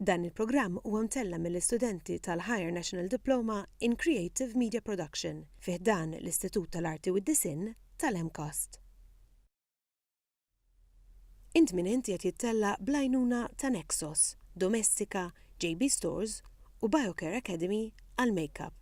Dan il-programm huwa mtella mill-istudenti tal-Higher National Diploma in Creative Media Production fih dan l-Istitut tal-Arti u d-Disinn tal-MCAST. Int Min Int qed jittella bl-għajnuna ta' Nexus, Domestika, JB Stores u Biocare Academy għal-Makeup.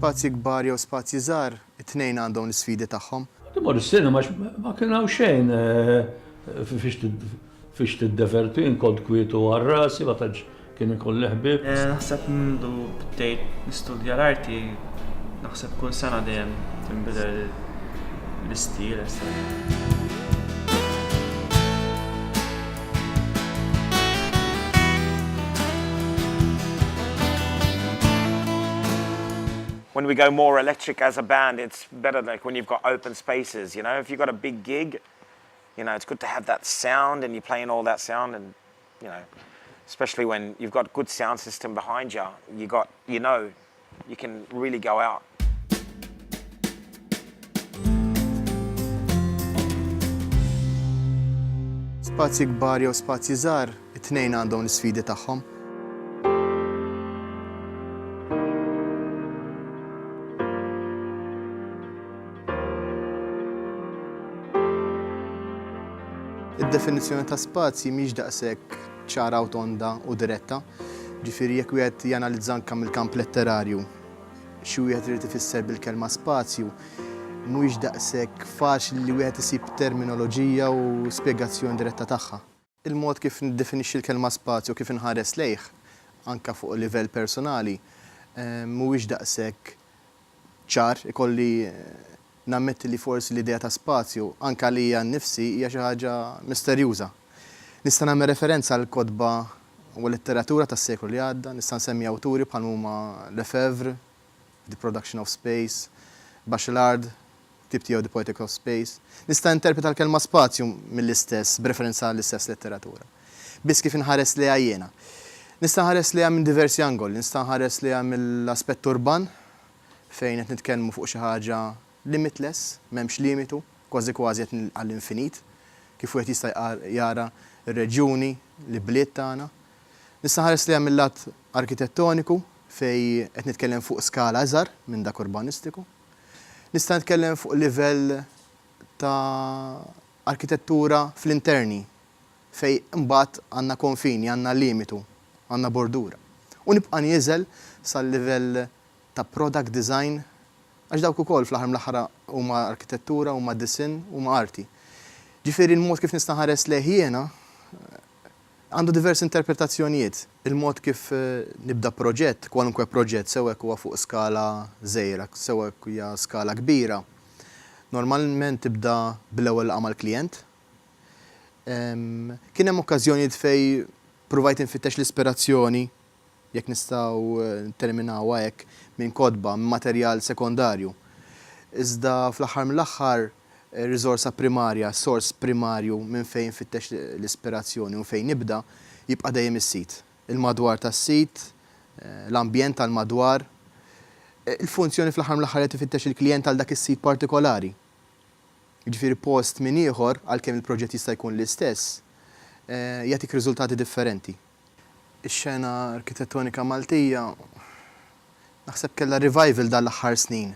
Spazji kbar jew spazji żgħar, it-tnejn għandhom l-isfidi tagħhom. Timur is-sinema ma kien hawn xejn fiex tiddevertu inkolt kwietu għar-rasi ma tantx kien ikolli ħbieb. Naħseb mindu bdejt nistudja l-arti, naħseb kull sena dejjem tinbidel l-istil. When we go more electric as a band, it's better like when you've got open spaces, you know? If you've got a big gig, you know, it's good to have that sound and you're playing all that sound and, you know, especially when you've got good sound system behind you, you can really go out. Spazji kbar jew spazji żgħar, it-tnejn għandhom l-isfidi tagħhom. Id-definizzjoni ta' spazji mhix daqshekk ċara u tonda u diretta. Ġifieri jekk wieħed janalizza anke mill-kamp letterarju xi wieħed irid ifisser bil-kelma spazju, mhuwiex daqshekk faċli li wieħed isib terminoloġija u spjegazzjoni diretta tagħha. Il-mod kif niddefinixxi l-kelma spazju kif inħares lejh anke fuq livell personali mhuwiex daqshekk ċar, ikolli nammetti li forsi l-idea ta' spazju anke għalija nnifsi hija xi ħaġa misterjuża. Nista' nagħmel referenza għal kotba u l-letteratura tas-seklu li għadda, nista' nsemmi awturi bħal huma Lefebvre, The Production of Space, Bachelard, tip tiegħu The Poetics of Space. Nista' interpreta l-kelma spazju mill-istess b'referenza għall-istess letteratura. Biss kif inħares liha jiena. Nista' nħares liha minn diversi angoli, nista' nħares liha mill-aspett urban fejn qed nitkellmu fuq xi ħaġa limitless, m'hemmx limitu, kważi qed għall-infinit, kif wieħed jista' jara r-reġjuni, l-bliet tagħna. Nista' nħares liha mill-lat arkitettoniku fejn qed nitkellem fuq skala iżgħar minn dak urbanistiku. Nista' nitkellem fuq livell ta' arkitettura fl-interni fejn imbagħad għandna konfini, għandna limitu, għandna bordura. U nibqa' nieżel sal-livell ta' product design għax dawk ukoll fl-aħħar mill-aħħar huma arkitettura, huma disinn, huma arti. Ġifieri l-mod kif nista' nħares lejh jiena għandu diversi interpretazzjonijiet. Il-mod kif nibda proġett, kwalunkwe proġett, sewek huwa fuq skala żgħira, sewek hija skala kbira. Normalment tibda bl-ewwel laqgħa mal-klijent. Kien hemm okkażjonijiet fejn provajt infittex l-ispirazzjoni jekk nistgħu terminawha hekk minn kotba, minn materjal sekondarju. Iżda fl-aħħar mill-aħħar riżorsa primarja, sors primarju minn fejn fittex l-ispirazzjoni u fejn nibda jibqa' dejjem is-sit. Il-madwar tas-sit, l-ambjent tal-madwar. Il-funzjoni fl-aħħar mill-aħħar qed ifittex il-klijent għal dak is-sit partikolari. Ġifieri post minn ieħor għalkemm il-proġett jista' jkun l-istess, jagħtik riżultati differenti. Ix-xena arkitettonika Maltija naħseb kellha revival dan l-aħħar snin.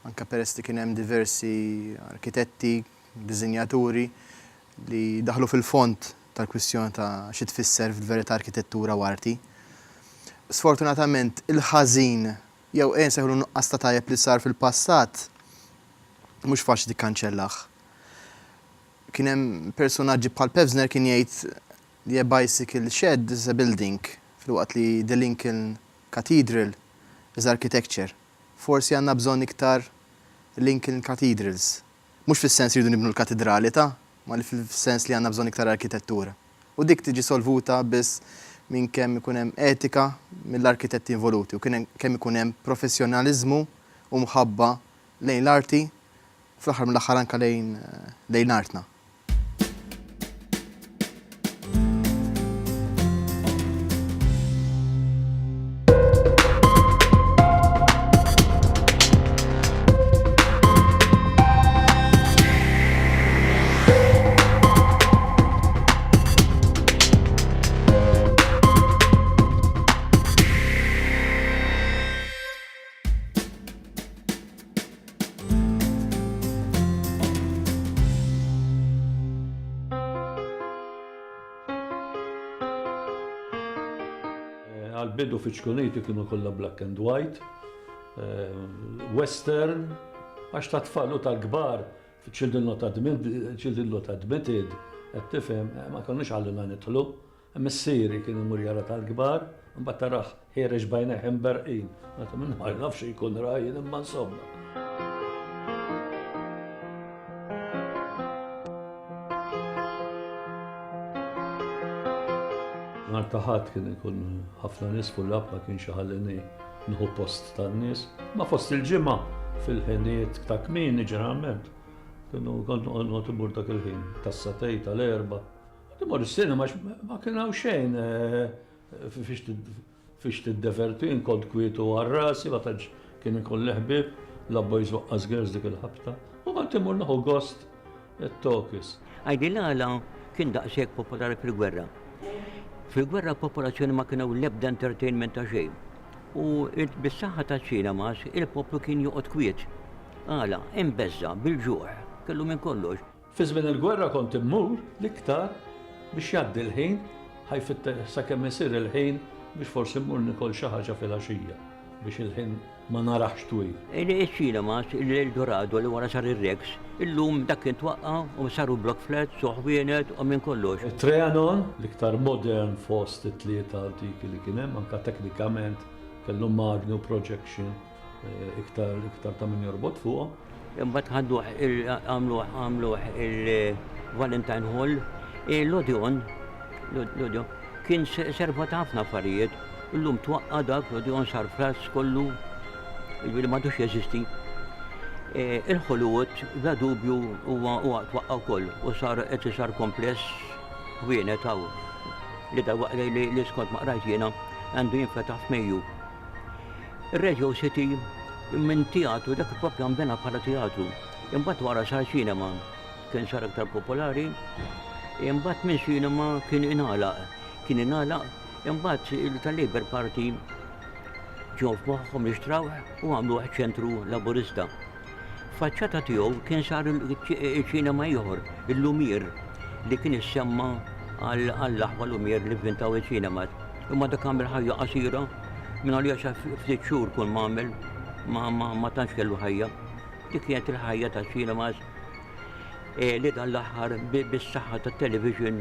Anke peress li kien hemm diversi arkitetti, diżinjaturi li daħlu fil-font tal-kwistjoni ta' xi tfisser fil-verità arkitettura u arti. Sfortunatament il-ħażin jew seħlu nuqqas ta' tajjeb li sar fil-passat mhux faċli tikkanċellah. Kien hemm personaġġi bħal Pevsner kien jgħid li a bicycle shed is a building filwaqt li the Lincoln Cathedral is architecture. Forsi għandna bżonn iktar Lincoln Cathedrals. Mhux fis-sens jridu nibnu l-katedrali ma li fil-sens li għandna bżonn iktar arkitettura. U dik tiġi solvuta biss minn kemm ikun hemm etika mill-arkitetti involuti u kemm ikun hemm professjonaliżmu u mħabba lejn l-arti fl-aħħar mill-aħħar anke lejn artna. Għal-bidu fiċkuniti kienu kollha black and white, western, għax ta' tfal u tal-kbar, children not admitted, qed tifhem, ma konniex għalluna nidħlu, missieri kien imur jara tal-kbar, mbagħad taraħ ħiereġ bajnejh imberqin. Meta minn ma nafx jkun rajjin imma insomma. Nartaħat kien ikun ħafna nies full-app ma kienx ħallini nħu post tan-nies, ma fost il-ġimgħa fil-ħiniet ta' kmieni ġeneralment. Kont imur dak il-ħin tas-satej tal-erba'. Imur is-sinema ma kien hawn xejn fiex tiddevertin, kont kwietu għar-rasi, ma tantx kien ikun l-ħbieb, l-abbojż waqqas girls dik il-ħabta. U ma timur naħu gost it-tokis. Għajdi l-għala kien daqshekk popolari fil-gwerra. Fil-gwerra popolazzjoni ma kienu l-ebda entertainment ta' xejn. U bis-saħħa ta' ċinemas il-poplu kien joqgħod kwiet. Għala, imbeżza bil-ġuħ, kellu minn kollox. Fi żmien il-gwerra kont immur l-iktar biex jgħaddi l-ħin, sakemm isir il-ħin biex forsi mmur nikol xi ħaġa fil-għaxija biex il-ħin ma narax twil. Il-ċinemas, il-Eldorado li wara sar ir-Rex, illum dak kien twaqqa u saru block flat, soħwienet u minn kollox. Trianon, l-iktar modern fost it-tlieta antiki li kien hemm, anke teknikament kellu magnu projection iktar ta' min jorbot fuqhom. Imbagħad għamlu il-Valentine Hall, l-Odeon kien servat ħafna affarijiet, illum twaqqa dak l-Odeon sar fras kollu li m'għadux jeżisti. Il-Hollywood bla dubju huwa twaqqa wkoll u qed isar kompless wienet hawn. Li skont ma qrajt jiena għandu jinfetaħ f'Mejju. Ir-Radio City minn teatru dak proprju nbena bħala teatru. Imbagħad wara sar cinema kien sar aktar popolari, imbagħad minn cinema kien ingħalaq, imbagħad tal-Labour Party ġew f'moħħhom jixtraw u għamlu ċentru laburista. Faċċata tiegħu kien sar il-ċinema ieħor, il-Lumier, li kien issemma għall-aħwa Lumier li vvintaw iċ-ċinema. Imma dak għamel ħajja qasira, minn għalija ftit xhur kull m'għamel ma tantx kellu ħajja. Dik kienet il-ħajja taċ-ċinemas li dan l-aħħar bis-saħħa tat-television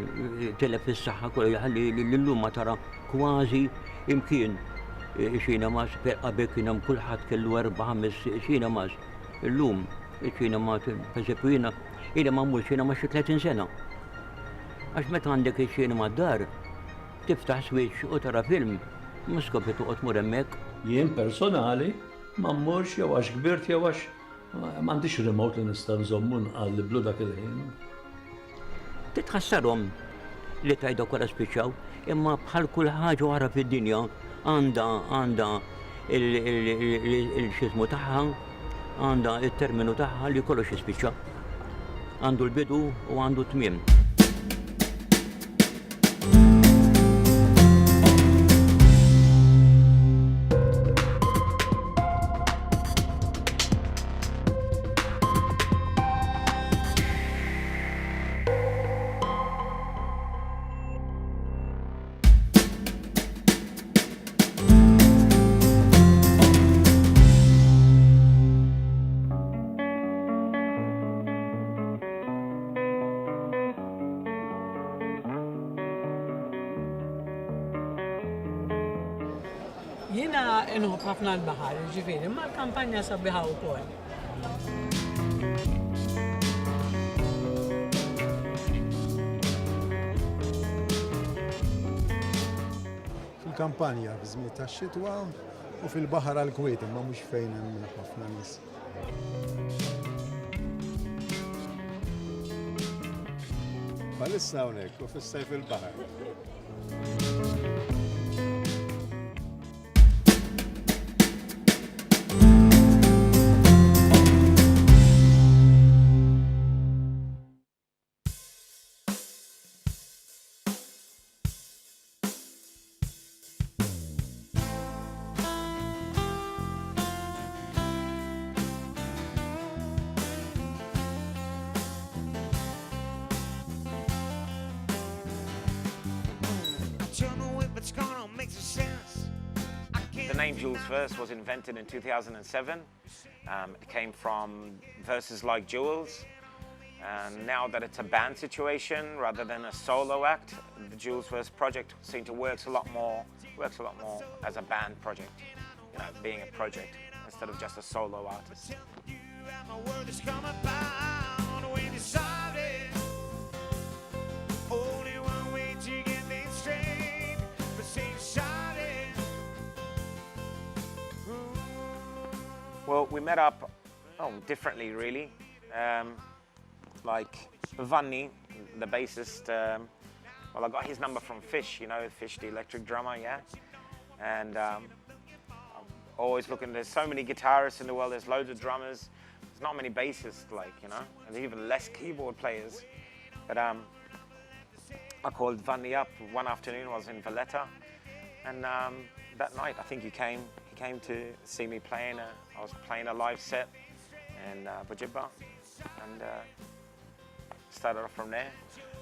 telef is-saħħa kollha li llum ma tara kważi imkien cinemas qabel kien hemm kulħadd kellu 4-5 cinemas. Illum iċ-ċinema pereżempju jiena ma mmur ċinema xi 30 sena. Għax meta għandek iċ-ċinema d-dar, tiftaħ switch u tara film, mhux skopri toqgħod mur hemmhekk. Jien personali ma mmurx jew għax kbirt jew għax m'għandix remote li nista' nżommu nqalliblu dak il-ħin. Titħassarhom li tgħidok wara spiċċaw, imma bħal kull ħaġa oħra fid-dinja għandha il-xismu tagħha, għandha il-terminu tagħha li kollox jispiċċa. għandu l-bidu u għandu tmiem. Jiena inħobb ħafna l-baħar, ġifieri, ma l-kampanja sabiħa wkoll. Fil-kampanja f'żmien tax-xitwa u fil-baħar għall-kwiet imma mhux fejn hemm ħafna nies. Bħalissa hawnhekk u fis-sajf il-baħar. The name Jewls Verse was invented in 2007. It came from verses like Jewls. And now that it's a band situation rather than a solo act, the Jewls Verse project seems to works a lot more as a band project, you know, being a project instead of just a solo artist. Well, we met up differently, really. Like Vanni, the bassist, well, I got his number from Fish, you know, Fish, the electric drummer, yeah? And I'm always looking, there's so many guitarists in the world, there's loads of drummers, there's not many bassists, like, you know, and there's even less keyboard players. But I called Vanni up one afternoon, I was in Valletta, and that night, I think he came to see me playing, I was playing a live set in Bujibba, and started off from there.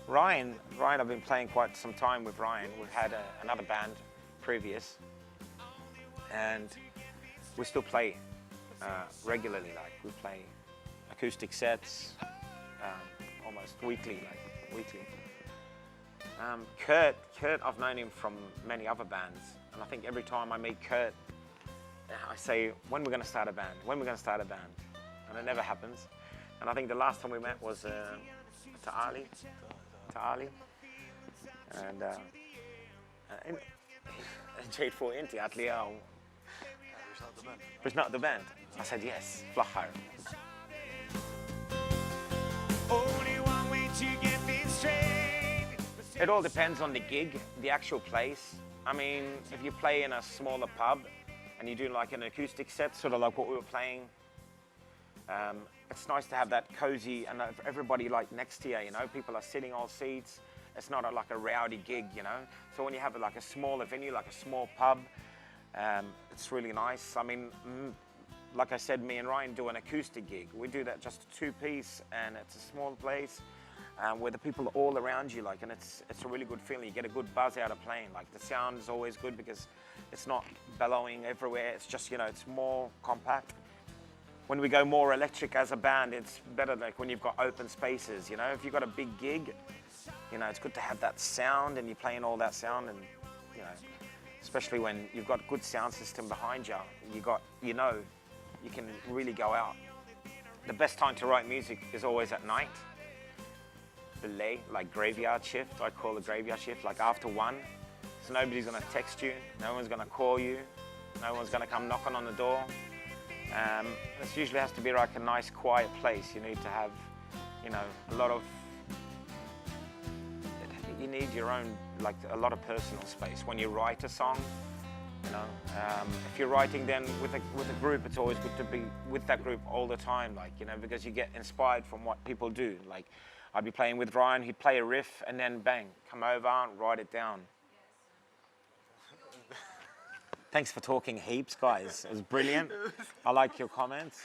Ryan, I've been playing quite some time with Ryan. We've had another band previous, and we still play regularly. Like we play acoustic sets almost weekly, Kurt, I've known him from many other bands, and I think every time I meet Kurt, I say, when we're going to start a band? When we're going to start a band? And it never happens. And I think the last time we met was Ali, and Jade for Inti at Liao. It's not the band. I said yes, fl-aħħar. It all depends on the gig, the actual place. I mean, if you play in a smaller pub and you do like an acoustic set, sort of like what we were playing, it's nice to have that cozy and everybody like next to you, you know, people are sitting all seats. It's not like a rowdy gig, you know. So when you have like a smaller venue, like a small pub, it's really nice. I mean, like I said, me and Ryan do an acoustic gig. We do that just a two-piece, and it's a small place where the people are all around you, like, and it's a really good feeling. You get a good buzz out of playing. Like the sound is always good because it's not bellowing everywhere. It's just, you know, it's more compact. When we go more electric as a band, it's better like when you've got open spaces, you know. If you've got a big gig, you know, it's good to have that sound and you're playing all that sound, and, you know, especially when you've got a good sound system behind you, you know, you can really go out. The best time to write music is always at night. Like graveyard shift, I call the graveyard shift, like after 1. So nobody's gonna text you, no one's gonna call you, no one's gonna come knocking on the door. This usually has to be like a nice quiet place. You need to have, you know, you need your own, like a lot of personal space. When you write a song, You know, if you're writing then with a group, it's always good to be with that group all the time, like, you know, because you get inspired from what people do. Like, I'd be playing with Ryan, he'd play a riff, and then bang, come over and write it down. Thanks for talking heaps, guys. It was brilliant. I like your comments.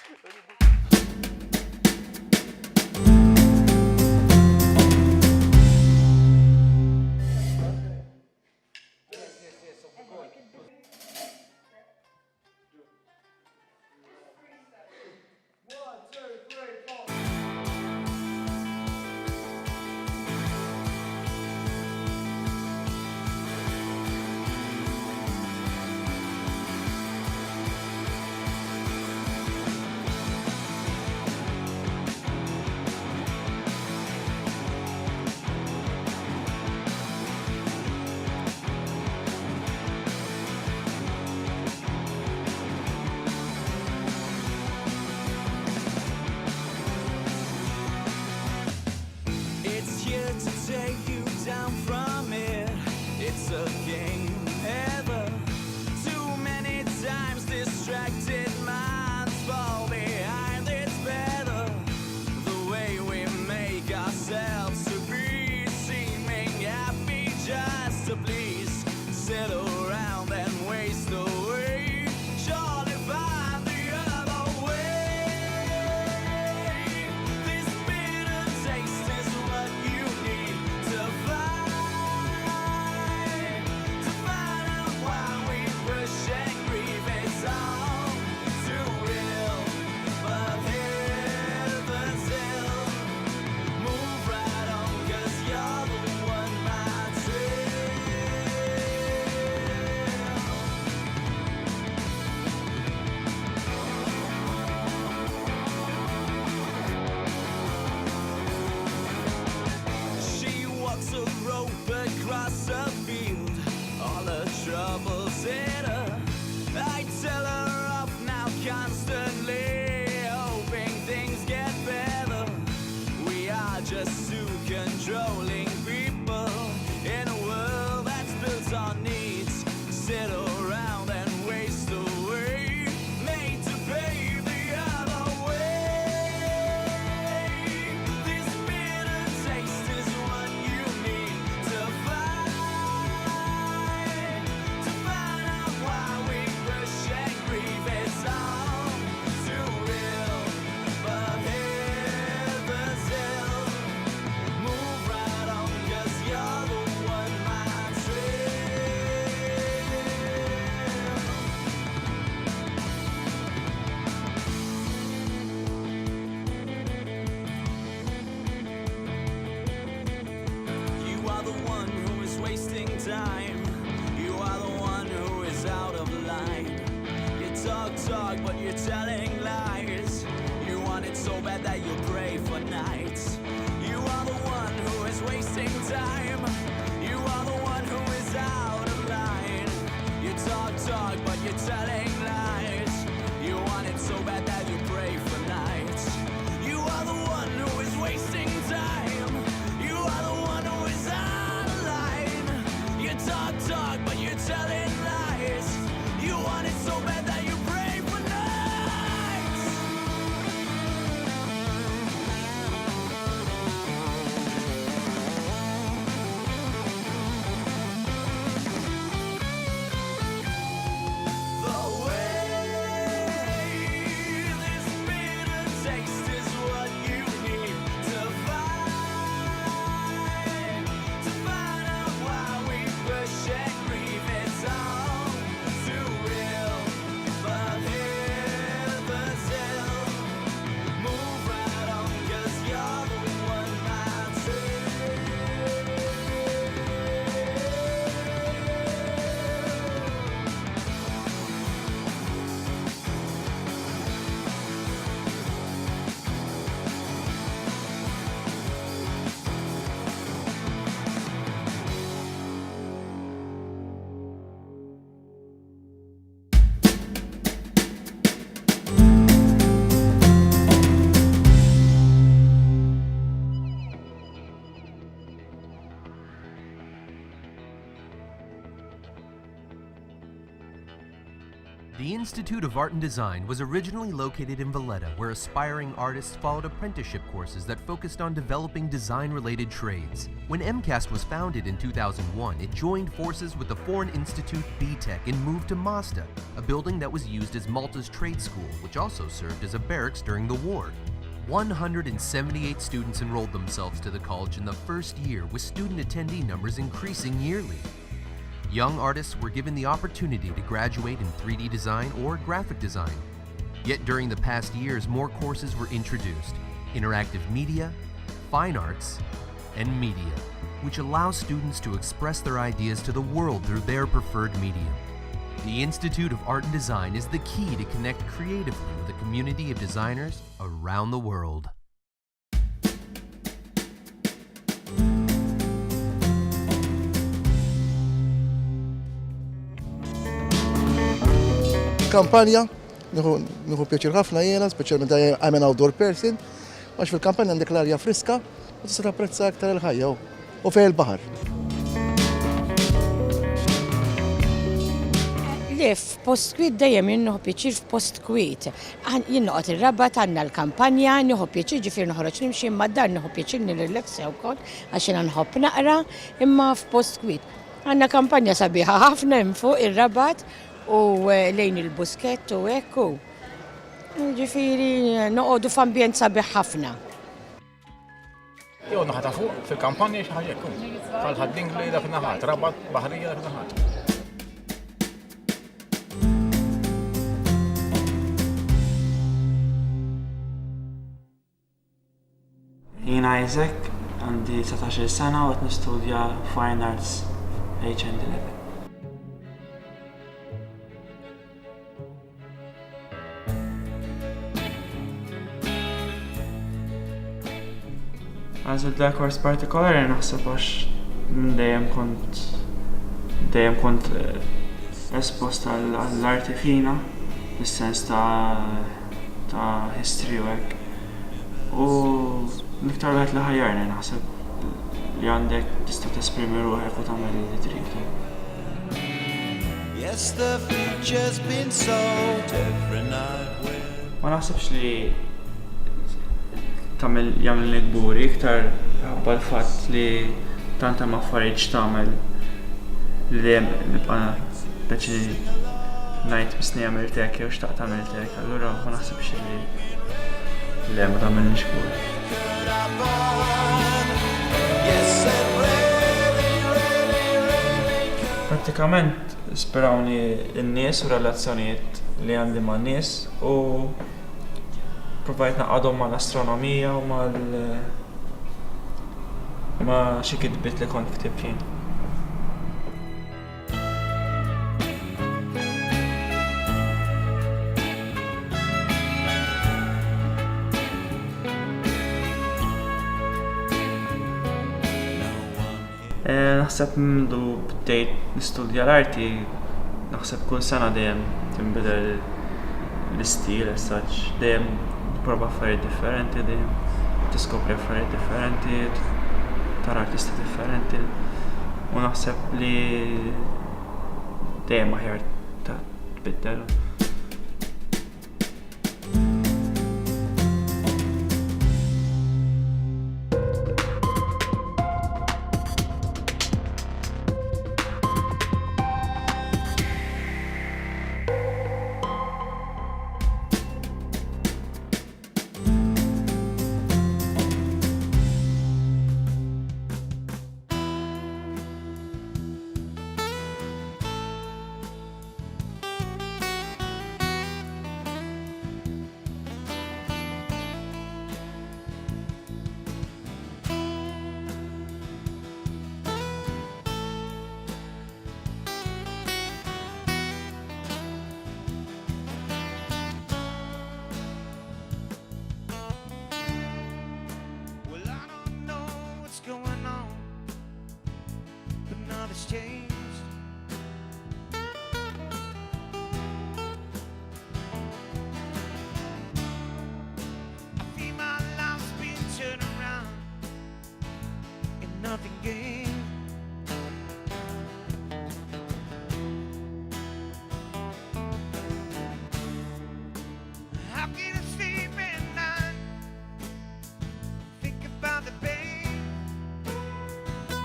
But you're telling lies. You want it so bad that you pray for night. The Institute of Art and Design was originally located in Valletta, where aspiring artists followed apprenticeship courses that focused on developing design-related trades. When MCAST was founded in 2001, it joined forces with the Foreign Institute BTEC and moved to Mazda, a building that was used as Malta's trade school, which also served as a barracks during the war. 178 students enrolled themselves to the college in the first year, with student attendee numbers increasing yearly. Young artists were given the opportunity to graduate in 3D design or graphic design. Yet during the past years, more courses were introduced: interactive media, fine arts, and media, which allows students to express their ideas to the world through their preferred medium. The Institute of Art and Design is the key to connect creatively with a community of designers around the world. Kampanja, nieħu pjaċir ħafna jiena, speċjalment I'm an outdoor person, għax fil-kampanja għandek l-arja friska u tista' tapprezza aktar il-ħajja u fejn il-baħar. Li f'post kwiet dejjem jinnoħu pjaċir f'post kwiet. Jien noqgħod ir-rabat għandna l-kampanja, nieħu pjaċir ġifier noħroġ nimxi imma d-dar nieħu pjaċir nirrilaxxa wkoll għax jiena nħobb naqra imma f'post kwiet. Għandna kampanja sabiħa ħafna hemm fuq ir-rabat u lejn il-buskett u ekku. Ġifieri noqogħdu f'ambjent sabiħ ħafna. Jew naħata fuq fil-kampanja xi ħaġa jkun. Bħal-ħaddin li dak naħat, rabat baħrija dak naħat. Jien Isaac, għandi 19 sena u qed nistudja Fine Arts HND11. Għażilt da kors partikolari naħseb għax dejjem kont espost għall-arti fina, fis-sens ta' history u hekk. U l-iktar wieħed li ħajjarni naħseb li għandek tista' tesprimi ruħek u tagħmel li trid. Ma naħsebx li jagħmel li kburi iktar ħabba l-fatt li tant hemm affarijiet x'tagħmel li dejjem nibqa' deċidi ngħid misni għamilt hekk jew xtaqt għamilt hekk, allura ma naħsibx li hemm ma tagħmelniex kburi. Prattikament ispirawni n-nies u relazzjonijiet li għandi man-nies u provajt naqadhom mal-astronomija u ma' xi kitbiet li kont ktib jien. Naħseb mindu bdejt nistudja l-arti, naħseb kull sena dejjem tinbidel l-istil as such, dejjem prova affarijiet differenti, dejjem tiskopri affarijiet differenti, tara artisti differenti u naħseb li dejjem aħjar ta' tbiddel.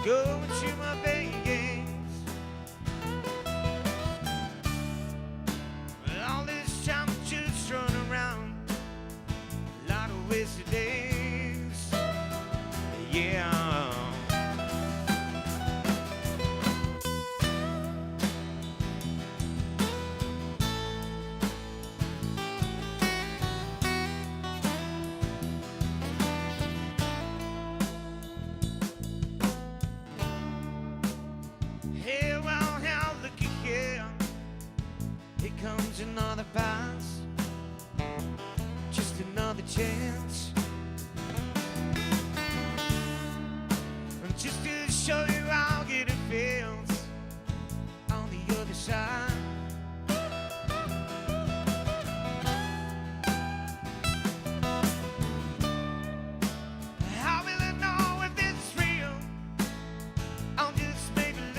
going through my veins. All this time just run around, a lot of wasted days. Yeah. Comes another pass, just another chance, and just to show you how good it feels on the other side. How will I know if this is real? I'll just make believe.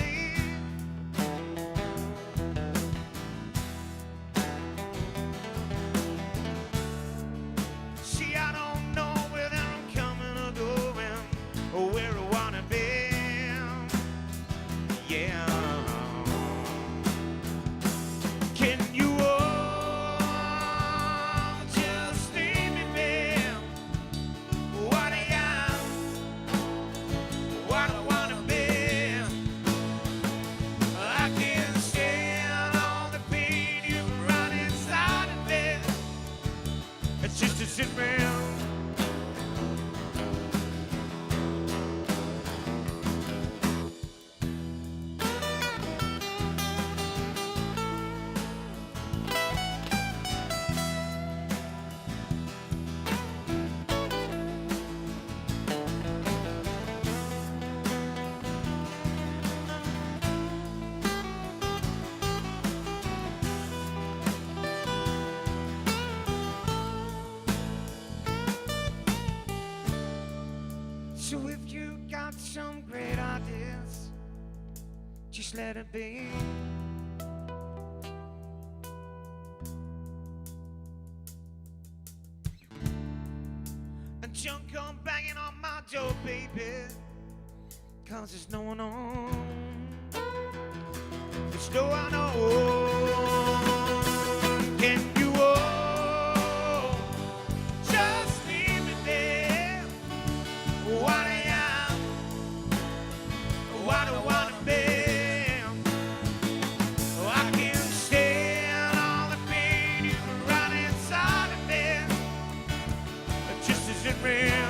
So if you got some great ideas, just let it be. And don't come banging on my door, baby, 'cause there's no one home. There's no one home. Can you all just leave me there? What I am, what I wanna be. I can stand all the pain you can run inside of me, just as it real.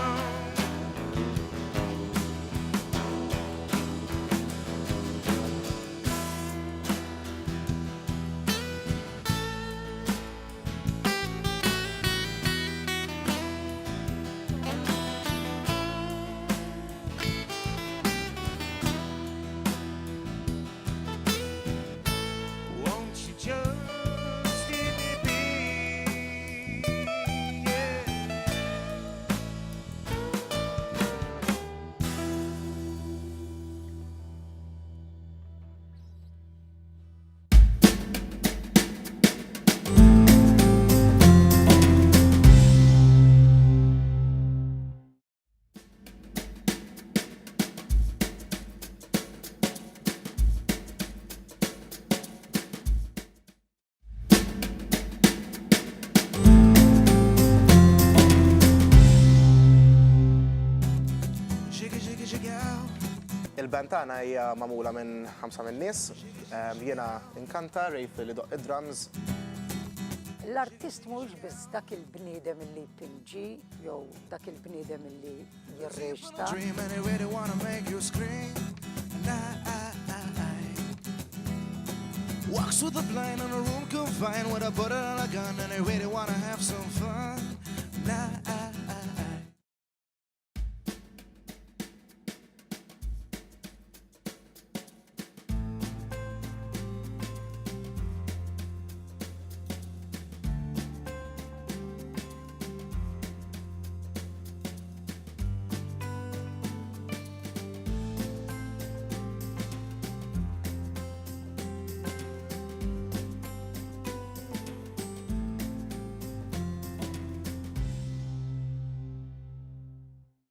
Il-band tagħna hija magħmula minn 5 nies. Jiena inkanta Rejf li doq id-drums. L-artist mhux biss dak il-bniedem illi jpinġi jew dak il-bniedem illi jirreġta. Walks with a blind in a room confined with a butter and a gun and they really wanna have some fun.